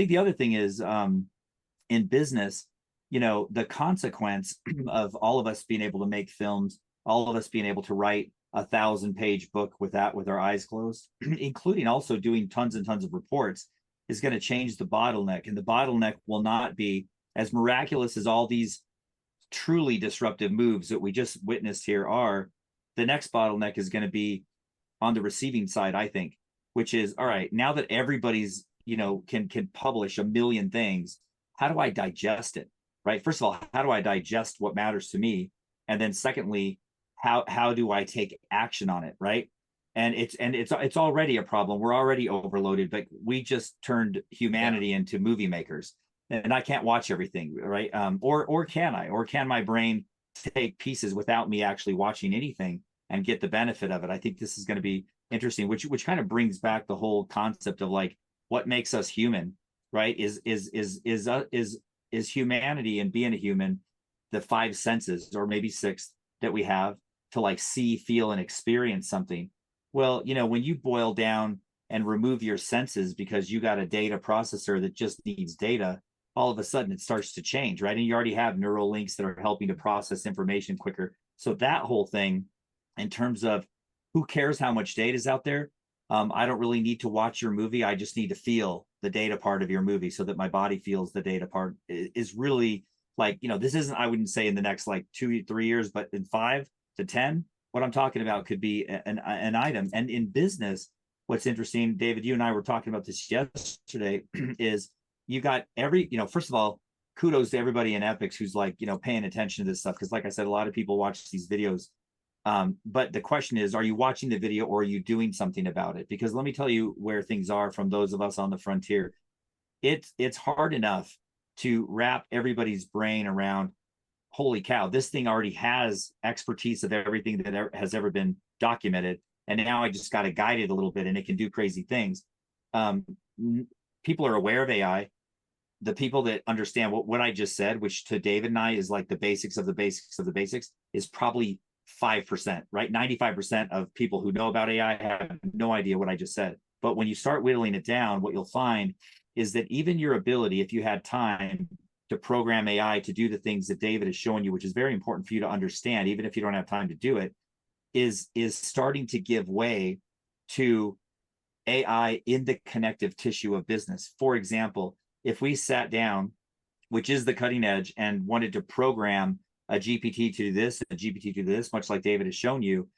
think the other thing is in business, the consequence of all of us being able to make films, all of us being able to write 1,000-page book with our eyes closed, including also doing tons and tons of reports, is going to change the bottleneck. And the bottleneck will not be as miraculous as all these truly disruptive moves that we just witnessed here are. The next bottleneck is going to be on the receiving side, I think, which is, all right, now that everybody's, can publish a million things, how do I digest it? Right? First of all, how do I digest what matters to me? And then secondly, how do I take action on it? Right? And it's already a problem. We're already overloaded, but we just turned humanity into movie makers, and I can't watch everything, right? Or can I? Or can my brain take pieces without me actually watching anything and get the benefit of it? I think this is going to be interesting, which kind of brings back the whole concept of like what makes us human, right? Is humanity and being a human the 5 senses or maybe 6 that we have to like see, feel, and experience something? Well, when you boil down and remove your senses because you got a data processor that just needs data, all of a sudden it starts to change, right? And you already have neural links that are helping to process information quicker. So that whole thing, in terms of who cares how much data is out there, I don't really need to watch your movie. I just need to feel the data part of your movie so that my body feels the data part. Is really like, this isn't, I wouldn't say in the next like 2-3 years, but in 5 to 10, what I'm talking about could be an item. And in business, what's interesting, David, you and I were talking about this yesterday, is you got first of all, kudos to everybody in EPX who's like, paying attention to this stuff. Because like I said, a lot of people watch these videos. But the question is, are you watching the video or are you doing something about it? Because let me tell you where things are from those of us on the frontier. It's hard enough to wrap everybody's brain around, holy cow, this thing already has expertise of everything that has ever been documented. And now I just got to guide it a little bit and it can do crazy things. People are aware of AI. The people that understand what I just said, which to David and I is like the basics of the basics of the basics, is probably 5%, right? 95% of people who know about AI have no idea what I just said. But when you start whittling it down, what you'll find is that even your ability, if you had time to program AI to do the things that David is showing you, which is very important for you to understand, even if you don't have time to do it, is starting to give way to AI in the connective tissue of business. For example, if we sat down, which is the cutting edge, and wanted to program a GPT to do this, a GPT to do this, much like David has shown you,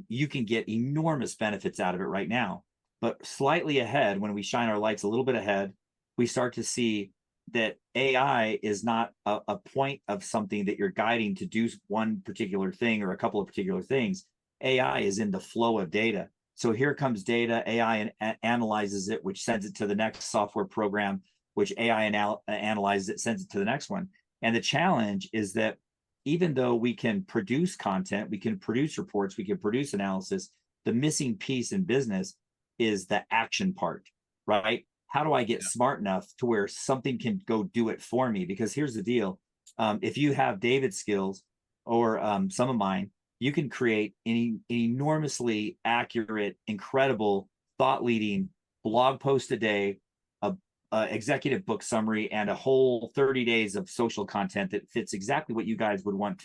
you can get enormous benefits out of it right now. But slightly ahead, when we shine our lights a little bit ahead, we start to see that AI is not a point of something that you're guiding to do one particular thing or a couple of particular things. AI is in the flow of data. So here comes data, AI analyzes it, which sends it to the next software program, which AI analyzes it, sends it to the next one. And the challenge is that even though we can produce content, we can produce reports, we can produce analysis, the missing piece in business is the action part, right? How do I get smart enough to where something can go do it for me? Because here's the deal. If you have David's skills or some of mine, you can create an enormously accurate, incredible, thought-leading blog post a day, a executive book summary, and a whole 30 days of social content that fits exactly what you guys would want